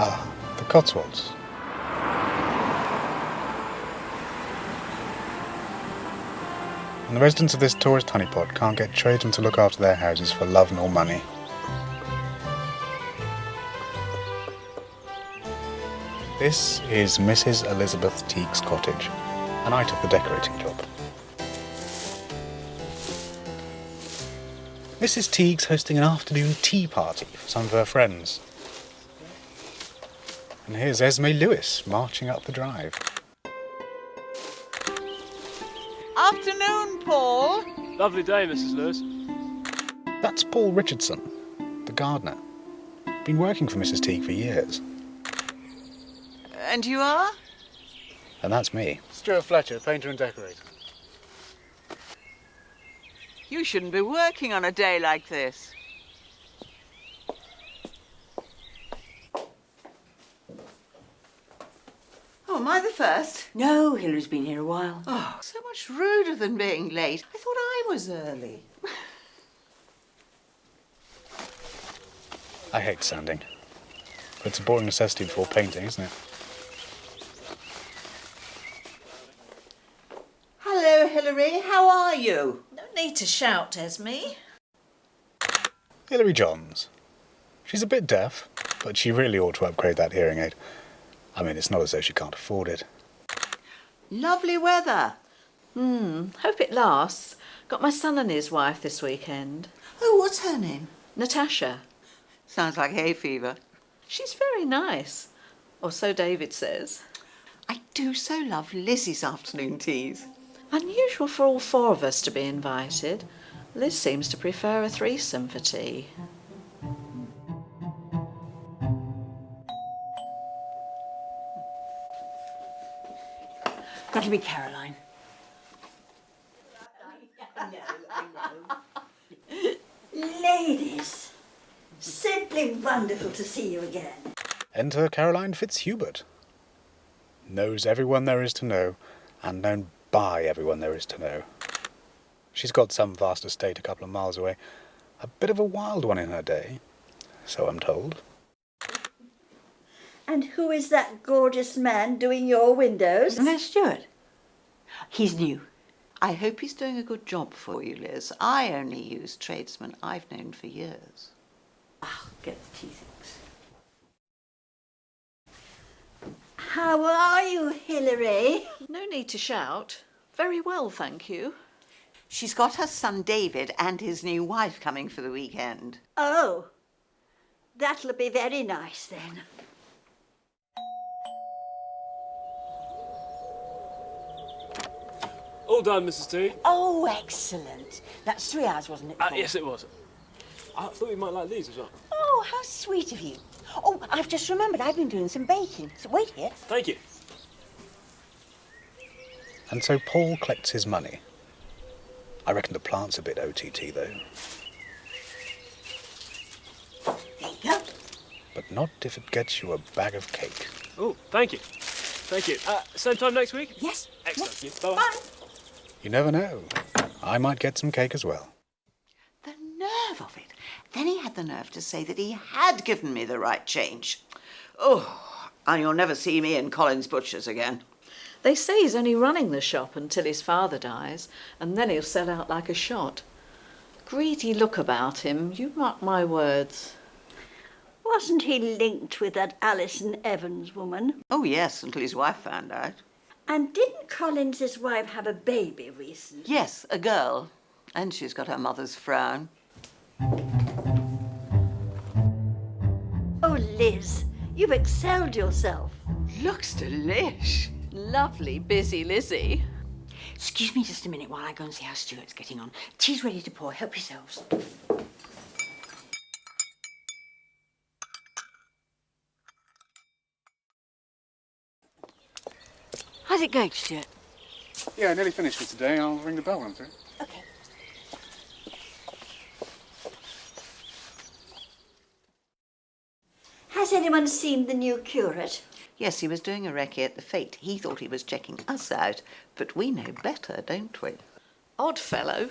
Ah, the Cotswolds. And the residents of this tourist honeypot can't get tradesmen to look after their houses for love nor money. This is Mrs. Elizabeth Teague's cottage, and I took the decorating job. Mrs. Teague's hosting an afternoon tea party for some of her friends. And here's Esme Lewis marching up the drive. Afternoon, Paul. Lovely day, Mrs. Lewis. That's Paul Richardson, the gardener. Been working for Mrs. Teague for years. And you are? And that's me. Stuart Fletcher, painter and decorator. You shouldn't be working on a day like this. Oh, am I the first? No, Hillary's been here a while. Oh, so much ruder than being late. I thought I was early. I hate sanding. But it's a boring necessity before painting, isn't it? Hello, Hilary. How are you? No need to shout, Esme. Hilary Johns. She's a bit deaf, but she really ought to upgrade that hearing aid. I mean, it's not as though she can't afford it. Lovely weather. Hope it lasts. Got my son and his wife this weekend. Oh, what's her name? Natasha. Sounds like hay fever. She's very nice. Or so David says. I do so love Lizzie's afternoon teas. Unusual for all four of us to be invited. Liz seems to prefer a threesome for tea. That'll be Caroline. Ladies, simply wonderful to see you again. Enter Caroline Fitzhubert. Knows everyone there is to know, and known by everyone there is to know. She's got some vast estate a couple of miles away. A bit of a wild one in her day, so I'm told. And who is that gorgeous man doing your windows? And that's Stuart. He's new. I hope he's doing a good job for you, Liz. I only use tradesmen I've known for years. I'll get the tea things. How are you, Hilary? No need to shout. Very well, thank you. She's got her son David and his new wife coming for the weekend. Oh, that'll be very nice then. All done, Mrs. T. Oh, excellent. That's 3 hours, wasn't it? Paul? Yes, it was. I thought you might like these as well. Oh, how sweet of you. Oh, I've just remembered I've been doing some baking. So wait here. Thank you. And so Paul collects his money. I reckon the plant's a bit OTT, though. There you go. But not if it gets you a bag of cake. Oh, thank you. Thank you. Same time next week? Yes. Excellent. Yes. Bye-bye. Bye. You never know. I might get some cake as well. The nerve of it. Then he had the nerve to say that he had given me the right change. Oh, and you'll never see me in Collins Butcher's again. They say he's only running the shop until his father dies, and then he'll sell out like a shot. Greedy look about him, you mark my words. Wasn't he linked with that Alison Evans woman? Oh, yes, until his wife found out. And didn't Collins's wife have a baby recently? Yes, a girl. And she's got her mother's frown. Oh, Liz, you've excelled yourself. Looks delish. Lovely, busy Lizzie. Excuse me just a minute while I go and see how Stuart's getting on. Tea's ready to pour. Help yourselves. How's it going, Stuart? Yeah, I nearly finished for today. I'll ring the bell when I'm through. Okay. Has anyone seen the new curate? Yes, he was doing a recce at the fete. He thought he was checking us out, but we know better, don't we? Odd fellow.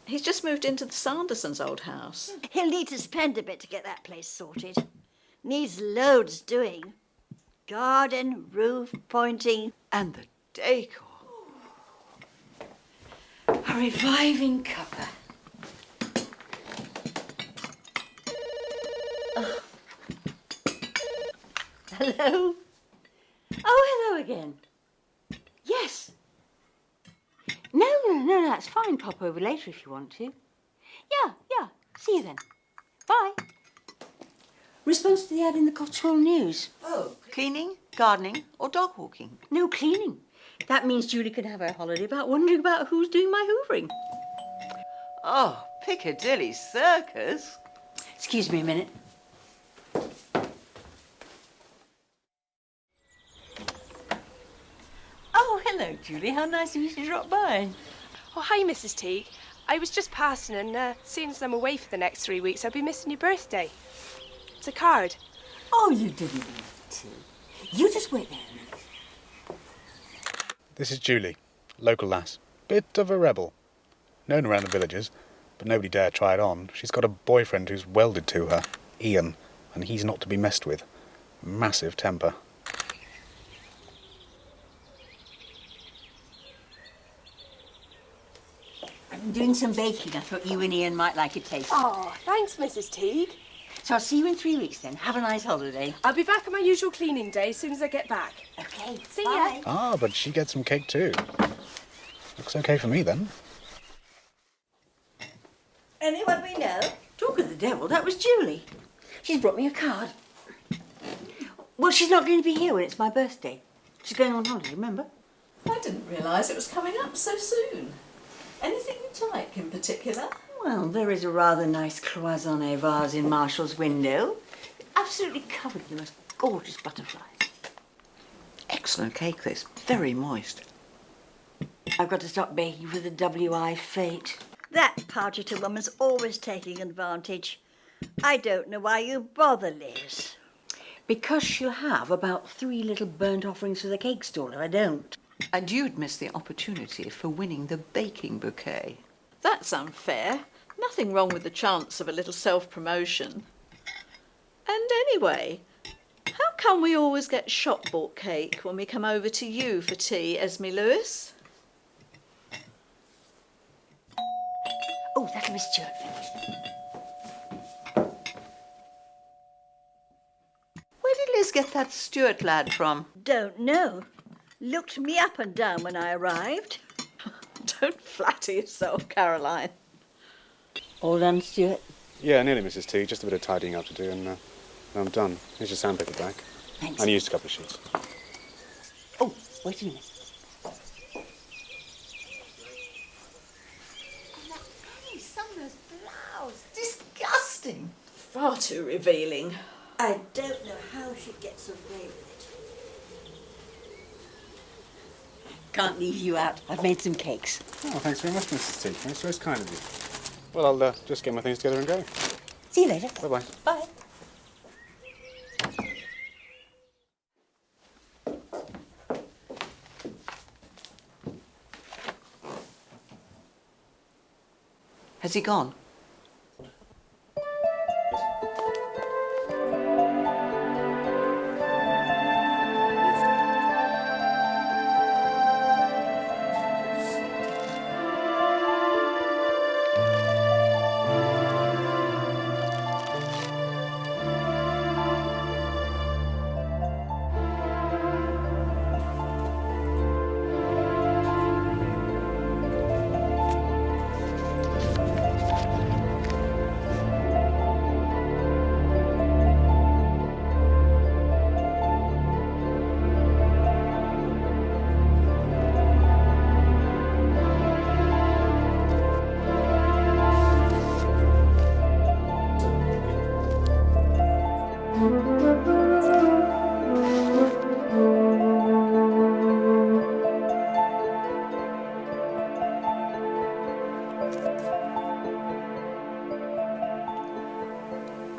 He's just moved into the Sandersons' old house. He'll need to spend a bit to get that place sorted. Needs loads doing. Garden, roof, pointing. And the decor. A reviving cuppa. Oh. Hello? Oh, hello again. Yes. No, that's fine. Pop over later if you want to. Yeah. See you then. Bye. Response to the ad in the Cotswold News. Oh, cleaning, gardening, or dog walking? No cleaning. That means Julie can have her holiday without wondering about who's doing my hoovering. Oh, Piccadilly Circus. Excuse me a minute. Oh, hello, Julie. How nice of you to drop by. Oh, hi, Mrs. Teague. I was just passing and seeing as I'm away for the next 3 weeks, I'll be missing your birthday. It's a card. Oh, you didn't need to. You just wait there a minute. This is Julie, local lass. Bit of a rebel. Known around the villages, but nobody dare try it on. She's got a boyfriend who's welded to her, Ian, and he's not to be messed with. Massive temper. I'm doing some baking. I thought you and Ian might like a taste. Oh, thanks, Mrs. Teague. So I'll see you in 3 weeks then. Have a nice holiday. I'll be back on my usual cleaning day as soon as I get back. Okay. See bye. ya. Ah, but she gets some cake too. Looks okay for me then. Anyone we know? Talk of the devil, that was Julie. She's brought me a card. Well, she's not going to be here when it's my birthday. She's going on holiday, remember? I didn't realise it was coming up so soon. Anything you'd like in particular? Well, there is a rather nice cloisonné vase in Marshall's window. Absolutely covered with the most gorgeous butterflies. Excellent cake, this. Very moist. I've got to stop baking for the W.I. fate. That Pargeter woman's always taking advantage. I don't know why you bother, Liz. Because she'll have about 3 little burnt offerings for the cake stall if I don't. And you'd miss the opportunity for winning the baking bouquet. That's unfair. Nothing wrong with the chance of a little self-promotion. And anyway, how come we always get shop-bought cake when we come over to you for tea, Esme Lewis? Oh, that'll be Stuart finished. Where did Liz get that Stuart lad from? Don't know. Looked me up and down when I arrived. Don't flatter yourself, Caroline. All done, Stuart? Yeah, nearly, Mrs. T. Just a bit of tidying up to do, and I'm done. Here's your sandpaper back. Thanks. I used a couple of sheets. Oh, wait a minute. And that Penny Sumner's blouse. Disgusting. Far too revealing. I don't know how she gets away with it. Can't leave you out. I've made some cakes. Oh, thanks very much, Mrs. T. That's most kind of you. Well, I'll just get my things together and go. See you later. Bye-bye. Bye. Has he gone?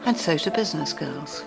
And so to business girls.